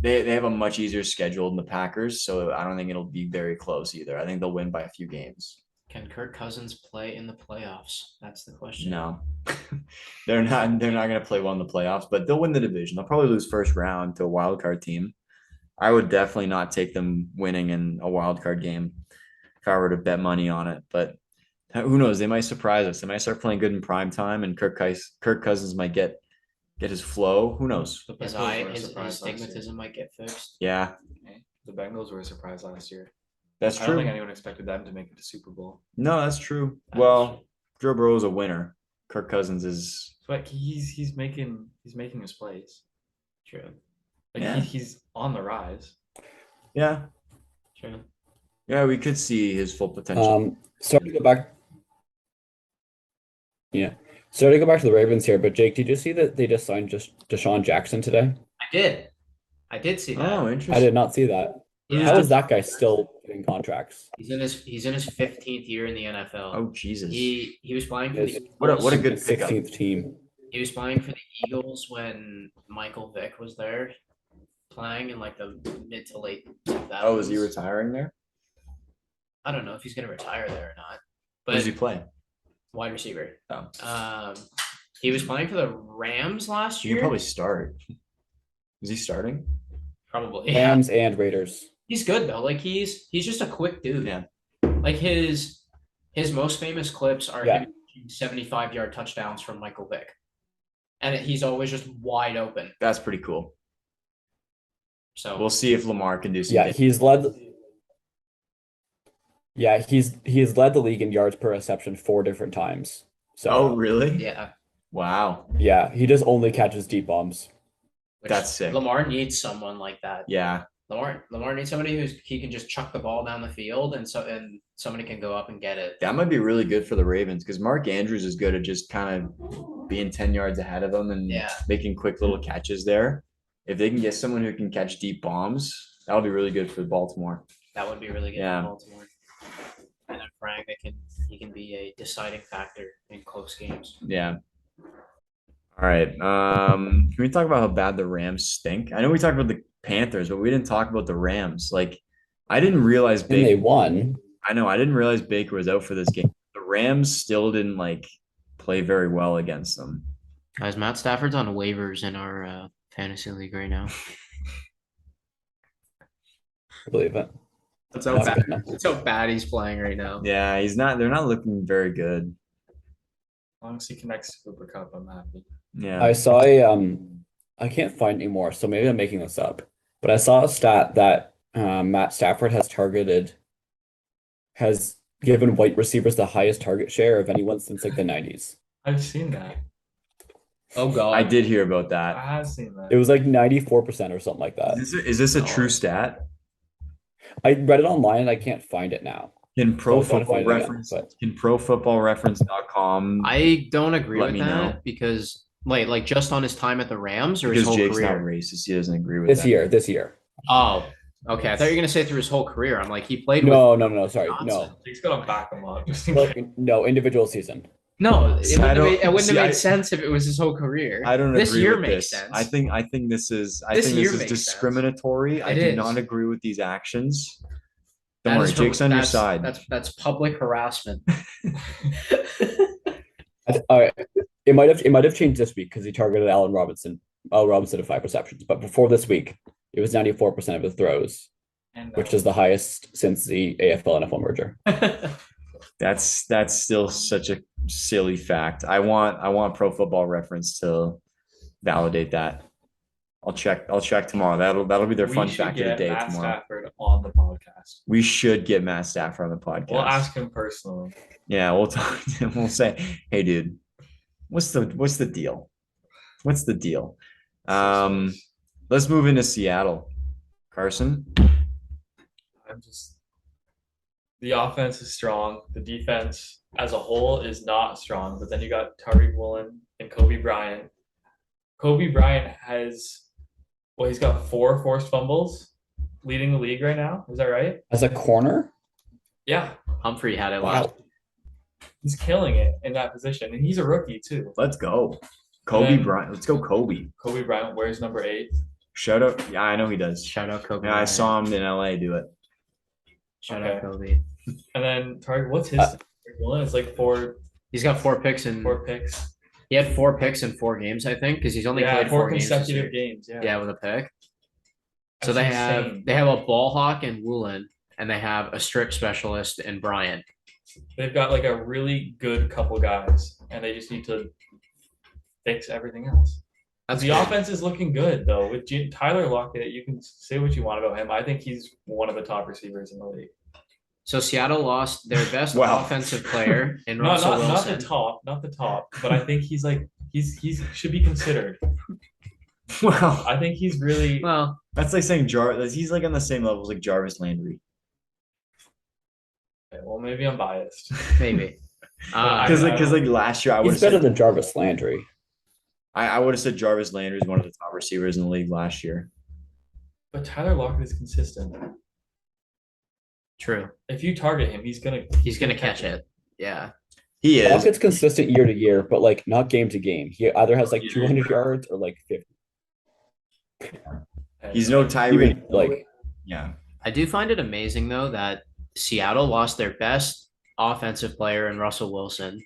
they have a much easier schedule than the Packers, so I don't think it'll be very close either. I think they'll win by a few games. Can Kirk Cousins play in the playoffs? That's the question. No. They're not going to play well in the playoffs, but they'll win the division. They'll probably lose first round to a wild card team. I would definitely not take them winning in a wild card game if I were to bet money on it, but who knows? They might surprise us. They might start playing good in prime time, and Kirk Cousins might get his flow. Who knows? The His Bengals were a his surprise last year. astigmatism might get fixed. Yeah, The Bengals were a surprise last year. that's I don't true. think anyone expected them to make it to Super Bowl. No, that's true. That is Well, Joe Burrow is a winner. Kirk Cousins is. But he's making his plays. True. Like Yeah. he's on the rise. Yeah, True. yeah, we could see his full potential. Sorry to go back. Yeah. Sorry to go back to the Ravens here, but Jake, did you see that they just signed Deshaun Jackson today? I did see that. Oh, I interesting. did not see that. Yeah. How is that guy still getting contracts? He's in his 15th year in the NFL. Oh, Jesus. He was playing for Yes. the Eagles. What a good pickup. 16th team. He was playing for the Eagles when Michael Vick was there, playing in like the mid to late 2000s. Oh, is he retiring there? I don't know if he's gonna retire there or not, Where does but he play? wide receiver. Oh, He was playing for the Rams last he year. can probably start. Is he starting? Probably. Yeah. Rams and Raiders. He's good though. Like he's just a quick dude. Yeah. Like his most famous clips are Yeah. him 75-yard touchdowns from Michael Vick, and he's always just wide open. That's pretty cool. So We'll see if Lamar can do some. Yeah, he's led. Yeah, he's led the league in yards per reception 4 different times. So Oh, really? yeah, Wow. yeah, he just only catches deep bombs. which That's sick. Lamar needs someone like that. Yeah. Lamar needs somebody he can just chuck the ball down the field and somebody can go up and get it. That might be really good for the Ravens because Mark Andrews is good at just kind of being 10 yards ahead of them and Yeah. making quick little catches there. If they can get someone who can catch deep bombs, that'll be really good for Baltimore. That would be really good Yeah. for Baltimore. And then Frank, he can be a deciding factor in close games. Yeah. All right. Can we talk about how bad the Rams stink? I know we talked about the Panthers, but we didn't talk about the Rams. Like, I didn't realize And they Baker. won. I know I didn't realize Baker was out for this game. The Rams still didn't play very well against them. Guys, Matt Stafford's on waivers in our fantasy league right now. I believe it. That's That's good enough. That's how bad he's playing right now. Yeah, he's not. They're not looking very good. As long as he connects to Cooper Cup, I'm happy. Yeah. I saw I can't find anymore, so maybe I'm making this up. But I saw a stat that Matt Stafford has given white receivers the highest target share of anyone since like the 90s. I've seen that. Oh god. I did hear about I that. have seen that. It was like 94% or something like that. Is this a true stat? I read it online and I can't find it now. Can So I was trying to find it again, Reference but can ProFootballReference.com I don't agree Let with me that know. because like just on his time at the Rams or his because whole Jake's career. not racist. He doesn't agree with this that. year. Oh, okay. I thought you were gonna say through his whole career. I'm like he played No, with sorry. Johnson. No. Jake's gonna back him up. Just in Look, case. no, individual season. No, it See, wouldn't I have don't- made, it wouldn't see, have I- made sense if it was his whole career. I don't This agree year with makes this. sense. I think this is This year makes discriminatory. I It do is. not agree with these actions. Don't That worry, is Jake's on your that's- side. That's public harassment. All right. It might have changed this week because he targeted Allen Robinson. Robinson had 5 receptions, but before this week, it was 94% of his throws. And which is the highest since the AFL NFL merger. That's still such a silly fact. I want Pro Football Reference to validate that. I'll check tomorrow. That'll be their we fun should fact of the get day Matt tomorrow. Stafford on the podcast. We should get Matt Stafford on the podcast. We'll ask him personally. Yeah, we'll talk to him. We'll say, hey dude, what's the deal? What's the deal? Let's move into Seattle. Carson. The offense is strong. The defense as a whole is not strong. But then you got Tariq Woolen and Kobe Bryant. Kobe Bryant he's got 4 forced fumbles, leading the league right now. Is that right? As a corner? Yeah. Humphrey had it Wow. last. He's killing it in that position. And he's a rookie too. Let's go. Kobe Bryant. Let's go, Kobe. Kobe Bryant wears number 8. Shout out. Yeah, I know he does. Shout out Kobe. Yeah, I saw him in LA do it. Shout out Kobe. And then Tariq, what's his one? It's like 4. He's got 4 picks and 4 picks. He had 4 picks in 4 games, I think, because he's only played 4 games consecutive games. Yeah, with a pick. That's So they insane. have a ball hawk in Woolen, and they have a strip specialist in Bryant. They've got like a really good couple guys, and they just need to fix everything else. The offense is looking good though. With Tyler Lockett, you can say what you want about him. I think he's one of the top receivers in the league. So Seattle lost their best Wow. offensive player in Russell Not Wilson. not the top, but I think he's should be considered. Well, I think he's really Well, that's like saying he's like on the same level as like Jarvis Landry. well, maybe I'm biased. maybe. Because like last year I would He's have better said than Jarvis Landry. I would have said Jarvis Landry is one of the top receivers in the league last year. But Tyler Lockett is consistent. True. If you target him, he's gonna catch it. Yeah. He is. Lockett's consistent year to year, but like not game to game. He either has like 200 yards or like 50. He's no Tyreek. Like, Yeah. I do find it amazing though that Seattle lost their best offensive player in Russell Wilson.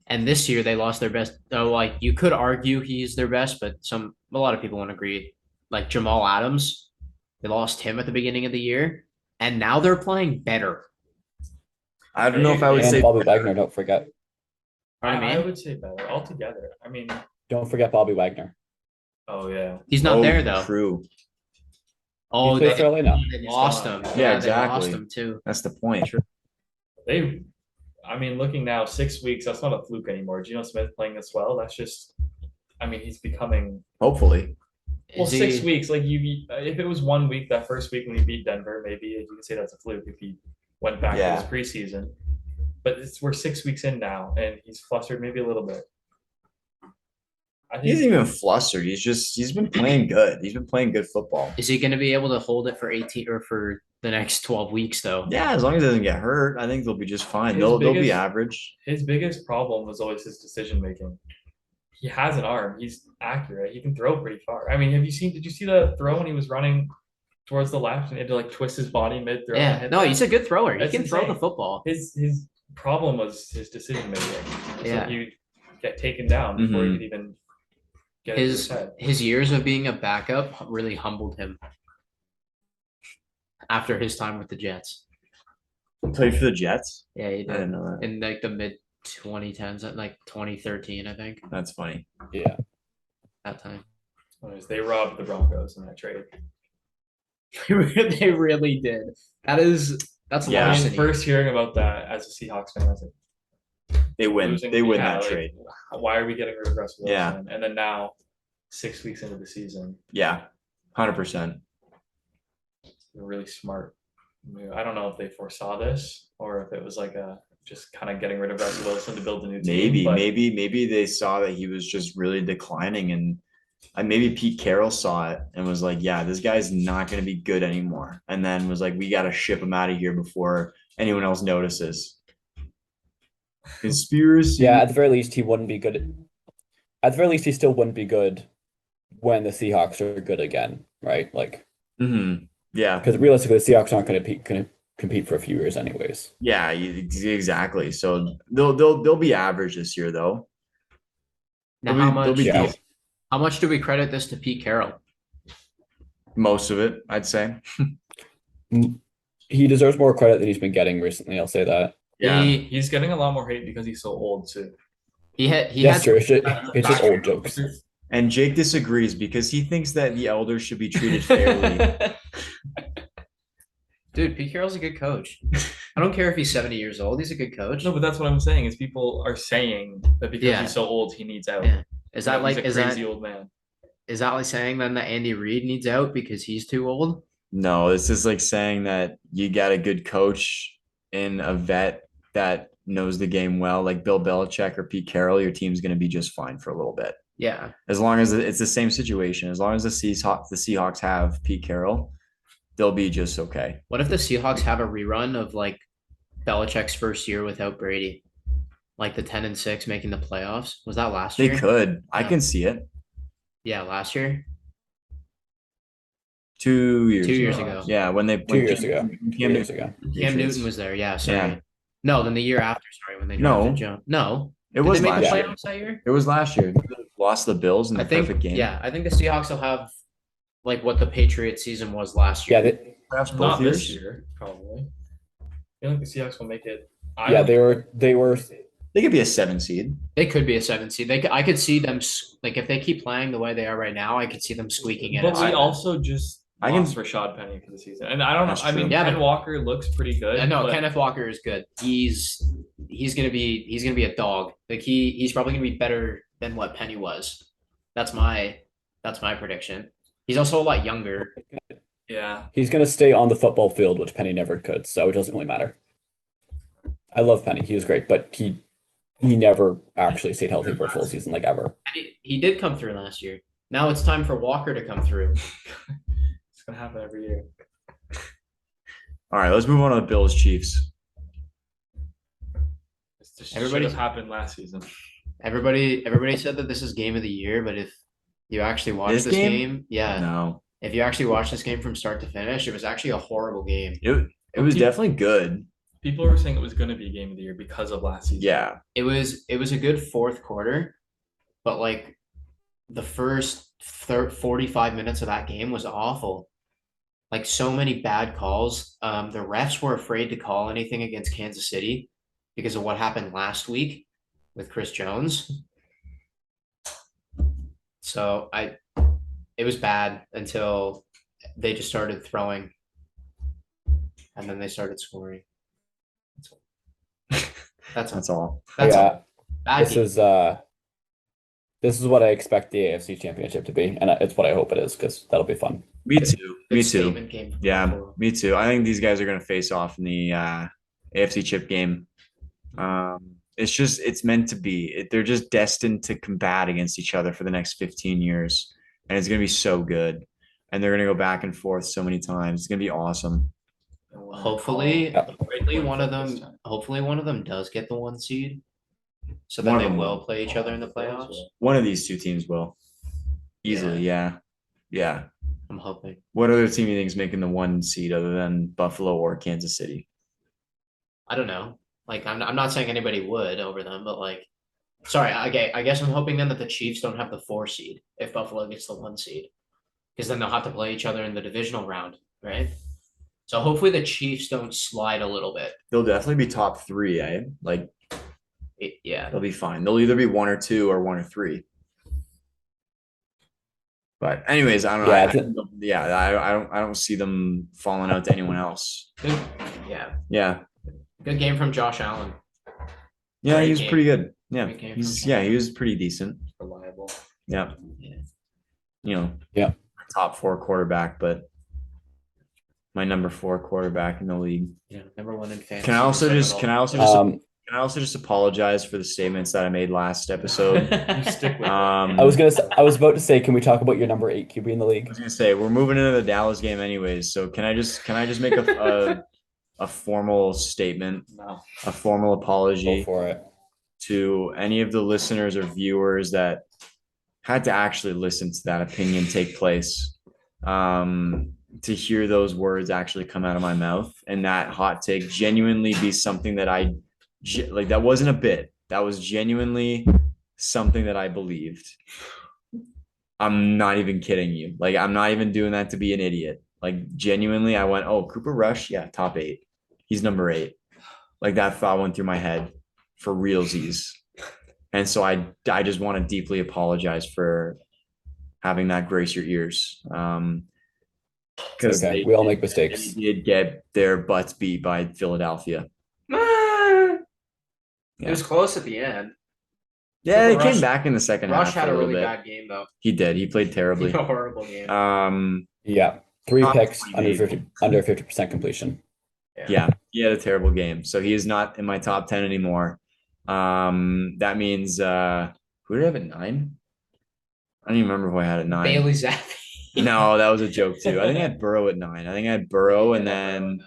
And this year they lost their best. Though, like you could argue he's their best, but a lot of people won't agree. Like Jamal Adams, they lost him at the beginning of the year, and now they're playing better. I don't know if I would and say Bobby Wagner. Don't forget. I would say better altogether. I mean, Don't forget Bobby Wagner. oh yeah, He's not there though. True. Oh, He plays for LA now. they lost him. Yeah, They lost exactly. him too. That's the point. I mean, looking now, 6 weeks. That's not a fluke anymore. Geno Smith playing this well. That's just, I mean, he's becoming. Hopefully. Well, Is 6 he- weeks. Like if it was 1 week, that first week when he beat Denver, maybe you could say that's a fluke if he went back to his preseason. But we're 6 weeks in now, and he's flustered maybe a little bit. I He isn't even flustered. He's been playing good. He's been playing good football. Is he going to be able to hold it for 18 or for the next 12 weeks though? Yeah, as long as he doesn't get hurt, I think they'll be just fine. His They'll be biggest- average. His biggest problem was always his decision making. He has an arm. He's accurate. He can throw pretty far. I mean, did you see the throw when he was running towards the left and he had to like twist his body mid throw? Yeah. No, he's a good thrower. He That's can throw the insane. football. His problem was his decision making. Yeah. So you get taken down before you could even get it to his head. His years of being a backup really humbled him after his time with the Jets. Played for the Jets. Yeah, he I did. didn't know that. In like the mid 2010s, at like 2013, I think, That's funny. Yeah. that time. Anyways, they robbed the Broncos in that trade. They really did. That's Yeah. I mean, larceny. first hearing about that as a Seahawks fan, I was like, They win. losing- They win yeah, that like, trade. why are we getting rid of Russell Wilson? Yeah. And then now, 6 weeks into the season, Yeah. 100%. they're really smart. I don't know if they foresaw this or if it was like just kind of getting rid of Russell Wilson to build a new team. Maybe they saw that he was just really declining, and maybe Pete Carroll saw it and was like, "Yeah, this guy's not going to be good anymore," and then was like, "We got to ship him out of here before anyone else notices." Conspiracy. Yeah, at the very least, he wouldn't be good. At the very least, he still wouldn't be good when the Seahawks are good again, right? Like, Yeah. because realistically, the Seahawks aren't going to compete for a few years, anyways. Yeah. Exactly. So they'll be average this year, though. Now, They'll be Yeah. decent. how much do we credit this to Pete Carroll? Most of it, I'd say. He deserves more credit than he's been getting recently. I'll say that. Yeah. He's getting a lot more hate because he's so old too. He had Yes, true. It's just old jokes. And Jake disagrees because he thinks that the elders should be treated fairly. Dude, Pete Carroll's a good coach. I don't care if he's 70 years old. He's a good coach. No, but that's what I'm saying is people are saying that because he's so old, he needs out. Yeah. Is that like he's a crazy old man? Is that like saying then that Andy Reid needs out because he's too old? No, this is like saying that you got a good coach in a vet that knows the game well, like Bill Belichick or Pete Carroll, your team's going to be just fine for a little bit. Yeah. As long as it's the same situation, as long as the Seahawks have Pete Carroll, they'll be just okay. What if the Seahawks have a rerun of like Belichick's first year without Brady? Like the 10-6 making the playoffs? Was that last year? They could. I can see it. Yeah, last year. 2 years. 2 years ago. Yeah, when 2 years ago. Cam Newton was there. Yeah, sorry. Yeah. No, then the year after. Sorry, when they drafted Jones. No, it was they make last the year. playoffs that year? It was last year. Lost the Bills in the perfect game. Yeah, I think the Seahawks will have like what the Patriots season was last year. Yeah, perhaps both Not years. this year, probably. I feel like the Seahawks will make it. They were. They could be a 7 seed. They could be a 7 seed. I could see them like if they keep playing the way they are right now. I could see them squeaking in. But we also just I lost Rashad Penny for the season, and I don't know. I mean, Ken Walker looks pretty good. No, Kenneth Walker is good. He's gonna be a dog. Like he's probably gonna be better than what Penny was. That's my prediction. He's also a lot younger. Yeah, he's gonna stay on the football field, which Penny never could. So it doesn't really matter. I love Penny. He was great, but he never actually stayed healthy for a full season, like ever. He did come through last year. Now it's time for Walker to come through. It's gonna happen every year. All right, let's move on to the Bills Chiefs. Everybody happened last season. Everybody said that this is game of the year, but if you actually watch this game, no. If you actually watch this game from start to finish, it was actually a horrible game. It was definitely good. People were saying it was going to be a game of the year because of last season. Yeah. It was a good fourth quarter, but like the first 45 minutes of that game was awful. Like so many bad calls. The refs were afraid to call anything against Kansas City because of what happened last week with Chris Jones. So it was bad until they just started throwing and then they started scoring. That's all. That's all. This is what I expect the AFC Championship to be, and it's what I hope it is because that'll be fun. Me too. Yeah, me too. I think these guys are going to face off in the AFC Chip game. It's meant to be. They're just destined to combat against each other for the next 15 years, and it's going to be so good. And they're going to go back and forth so many times. It's going to be awesome. Hopefully one of them does get the 1 seed. So then they will play each other in the playoffs. One of these two teams will. Easily, yeah. I'm hoping. What other team do you think is making the 1 seed other than Buffalo or Kansas City? I don't know. Like I'm not saying anybody would over them, but like sorry, I guess I'm hoping then that the Chiefs don't have the 4 seed if Buffalo gets the 1 seed. Because then they'll have to play each other in the divisional round, right? So hopefully the Chiefs don't slide a little bit. They'll definitely be top 3, eh? They'll be fine. They'll either be 1 or 2 or 1 or 3. But anyways, I don't know. I don't see them falling out to anyone else. Yeah. Good game from Josh Allen. Yeah, he was pretty good. Yeah, he was pretty decent. Reliable. Yeah. Yeah. Top 4 quarterback, but my number 4 quarterback in the league. Yeah, number 1 in fantasy. Can I also just apologize for the statements that I made last episode? Stick with I was about to say, can we talk about your number 8 QB in the league? I was gonna say we're moving into the Dallas game anyways, so can I just make a formal statement, a formal apology Go for it. to any of the listeners or viewers that had to actually listen to that opinion take place, to hear those words actually come out of my mouth and that hot take genuinely be something that that wasn't a bit. That was genuinely something that I believed. I'm not even kidding you. Like, I'm not even doing that to be an idiot. Like genuinely, I went, oh, Cooper Rush, yeah, top 8. He's number 8. Like that thought went through my head for realsies. And so I just want to deeply apologize for having that grace your ears. Because Okay. We all make mistakes. they did get their butts beat by Philadelphia. It Yeah. was close at the end. Yeah, Cooper he came Rush- back in the second Rush half had for a a little really bit. bad game though. He did. He played terribly. A horrible game. Yeah. 3 Top picks, 20 under maybe. 50% completion. Yeah, he had a terrible game. So he is not in my top 10 anymore. That means who did I have at 9? I don't even remember who I had at 9. Bailey Zappi. No, that was a joke too. I think I had Burrow at 9. I think I had Burrow and then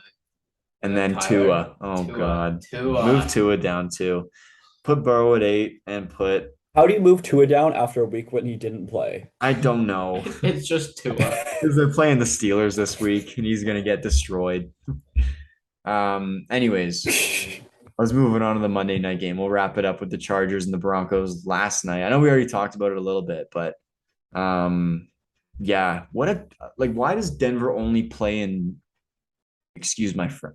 Tyler. Tua. Oh God. Move Tua down 2. Put Burrow at 8 and put How do you move Tua down after a week when he didn't play? I don't know. It's just Tua. Because they're playing the Steelers this week and he's gonna get destroyed. Anyways, let's move on to the Monday night game. We'll wrap it up with the Chargers and the Broncos last night. I know we already talked about it a little bit, but yeah, why does Denver only play in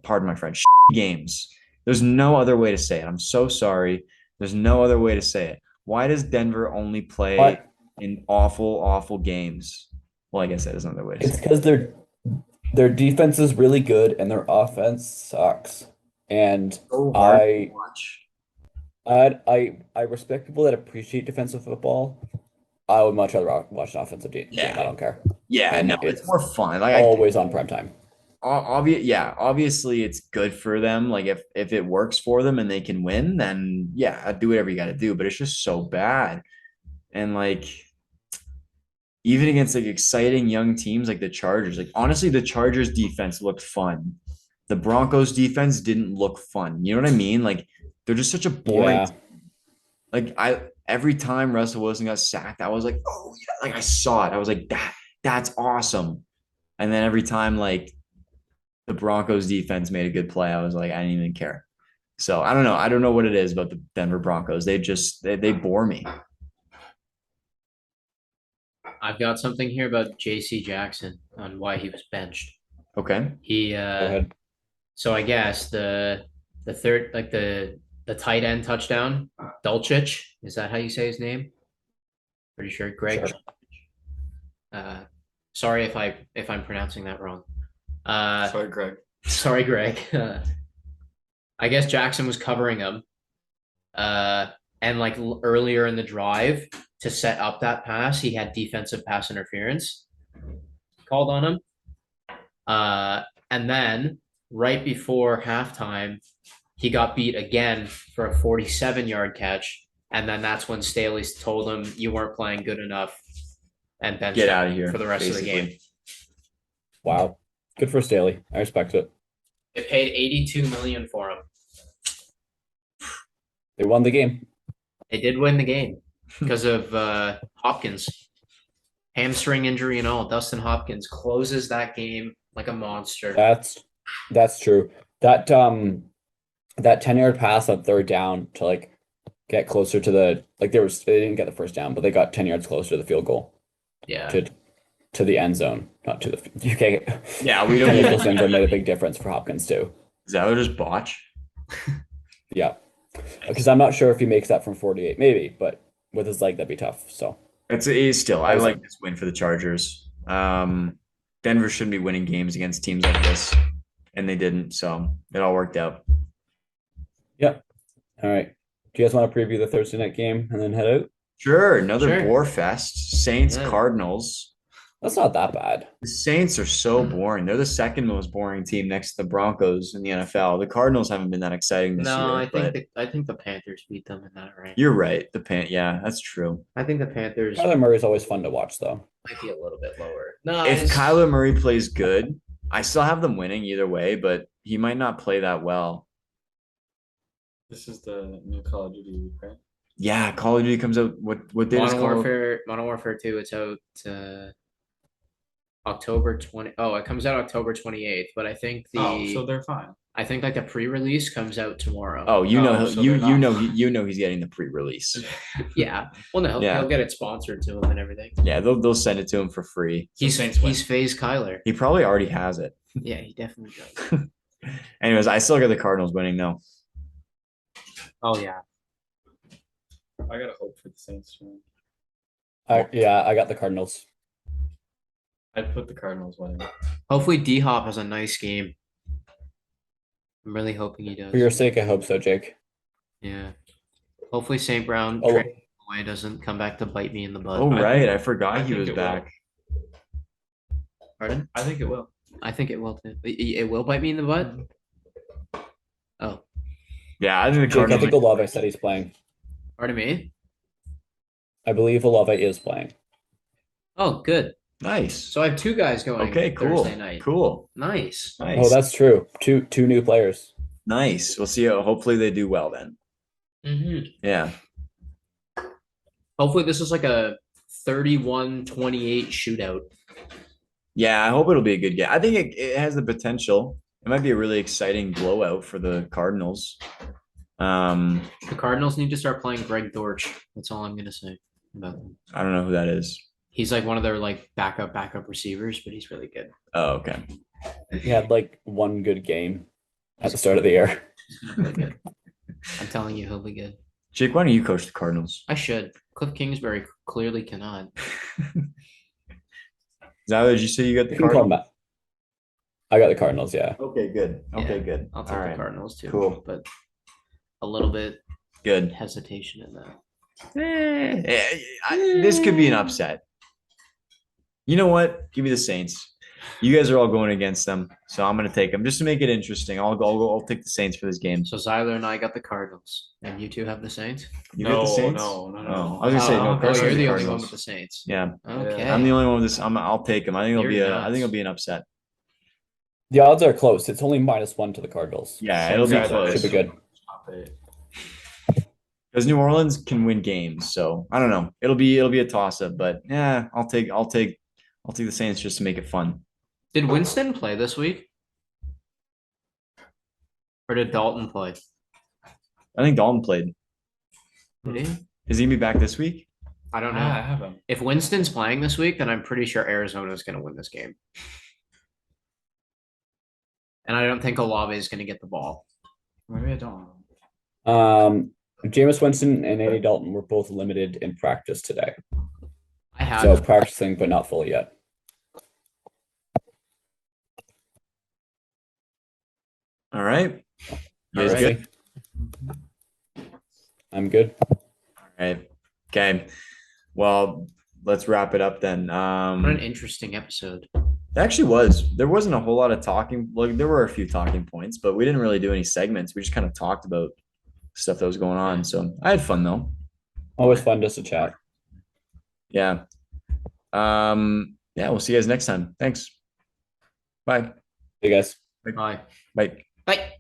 pardon my French games? There's no other way to say it. I'm so sorry. There's no other way to say it. Why does Denver only play in awful games? Well, I guess that is another way to say It's because their defense is really good and their offense sucks. And so hard to watch. I respect people that appreciate defensive football. I would much rather watch an offensive game. Yeah. I don't care. Yeah, And no, it's more fun. Like always on primetime. Obviously it's good for them. Like if it works for them and they can win, then yeah, I'd do whatever you got to do. But it's just so bad, and like even against like exciting young teams like the Chargers, like honestly, the Chargers defense looked fun. The Broncos defense didn't look fun. You know what I mean? Like they're just such a boring. Yeah. Like every time Russell Wilson got sacked, I was like, oh yeah, like I saw it. I was like that's awesome. And then every time like the Broncos defense made a good play, I was like, I didn't even care. So I don't know. I don't know what it is about the Denver Broncos. They bore me. I've got something here about JC Jackson on why he was benched. Okay. He Go ahead. so I guess the third like the tight end touchdown, Dulcich, is that how you say his name? Pretty sure, Greg. Sure. Sorry if I'm pronouncing that wrong. Sorry, Greg. Sorry, Greg. I guess Jackson was covering him. And like earlier in the drive to set up that pass, he had defensive pass interference called on him. And then right before halftime, he got beat again for a 47-yard catch. And then that's when Staley told him you weren't playing good enough and benched Get out of here for the rest basically. of the game. Wow. Good for Staley. I respect it. They paid $82 million for him. They won the game. They did win the game because of Hopkins. Hamstring injury and all. Dustin Hopkins closes that game like a monster. That's true. That 10-yard pass on third down to like get closer to the they didn't get the first down, but they got 10 yards closer to the field goal. Yeah. To the end zone, not to the UK. Yeah, we don't. End zone made a big difference for Hopkins too. Is that just botch? Yeah, because I'm not sure if he makes that from 48, maybe, but with his leg that'd be tough. So It's still. I like this win for the Chargers. Denver shouldn't be winning games against teams like this, and they didn't. So it all worked out. Yeah. All right. Do you guys want to preview the Thursday night game and then head out? Sure, another Boar Fest. Saints Yeah. Cardinals. That's not that bad. The Saints are so boring. They're the second most boring team next to the Broncos in the NFL. The Cardinals haven't been that exciting this year. No, but I think the Panthers beat them in that range. you're right. Yeah, that's true. I think the Panthers Kyler Murray's always fun to watch, though. might be a little bit lower. No, If Kyler Murray plays good, I still have them winning either way, but he might not play that well. This is the new Call of Duty week, right? Yeah, Call of Duty comes out. What date is Modern Call? Warfare 2, it's out October 20. Oh, it comes out October 28th, but I think so they're fine. I think like the pre-release comes out tomorrow. Oh, so they're not. you know he's getting the pre-release. Yeah. Well, no, Yeah. he'll get it sponsored to him and everything. Yeah, they'll send it to him for free. So Saints win. He's FaZe Kyler. He probably already has it. Yeah, he definitely does. Anyways, I still got the Cardinals winning though. Oh yeah. I gotta hope for the Saints to win. I got the Cardinals. I'd put the Cardinals winning. Hopefully D Hop has a nice game. I'm really hoping he does. For your sake, I hope so, Jake. Yeah. Hopefully St. Brown Oh. trading away doesn't come back to bite me in the butt. Oh I right, think- I forgot I he think was it back. Pardon? I think it will. I think it will too. It will bite me in the butt. Oh, Yeah, I think the Jake, I Cardinals. think Olave said he's playing. pardon me. I believe Olave is playing. Oh, good. Nice. So I have two guys going Okay, cool. Thursday night. Cool. Nice. Nice. Oh, that's true. Two new players. nice. We'll see how hopefully they do well then. Mm-hmm. Yeah. Hopefully this is like a 31-28 shootout. Yeah, I hope it'll be a good game. I think it has the potential. It might be a really exciting blowout for the Cardinals. The Cardinals need to start playing Greg Dortch. That's all I'm gonna say about them. I don't know who that is. He's like one of their like backup receivers, but he's really good. Oh, okay. He had like one good game at the start of the year. He's really good. I'm telling you, he'll be good. Jake, why don't you coach the Cardinals? I should. Cliff Kingsbury clearly cannot. Zyler, did you say you got the You can call him Cardinals? back. I got the Cardinals, yeah. Okay, good. Okay, Yeah, good. I'll take All the right. Cardinals too. Cool. But a little bit Good. hesitation in that. This could be an upset. You know what? Give me the Saints. You guys are all going against them, so I'm going to take them just to make it interesting. I'll take the Saints for this game. So Zyler and I got the Cardinals, and you two have the Saints. You got the Saints? No. Oh, I was gonna say no. Oh, Carson you're has the only Cardinals. one with the Saints. Yeah, Okay. I'm the only one with this. I'll take them. I think You're it'll be nuts. an upset. The odds are close. It's only -1 to the Cardinals. Yeah, it'll be Yeah, close. Should be good. Top eight. Because New Orleans can win games, so I don't know. It'll be a toss up, but yeah, I'll take the Saints just to make it fun. Did Winston play this week? Or did Dalton play? I think Dalton played. Did he? Is he gonna be back this week? I don't know. I have him. If Winston's playing this week, then I'm pretty sure Arizona's going to win this game. And I don't think Olave is going to get the ball. Maybe I don't. Jameis Winston and Andy Dalton were both limited in practice today. I have. So practicing, but not fully yet. All right. You guys Alrighty. good? I'm good. All right. Okay. Well, let's wrap it up then. What an interesting episode. It actually was. There wasn't a whole lot of talking. Like there were a few talking points, but we didn't really do any segments. We just kind of talked about stuff that was going on. So I had fun though. Always fun just to chat. Yeah. Yeah, we'll see you guys next time. Thanks. Bye. Hey guys. Bye. Bye. Bye.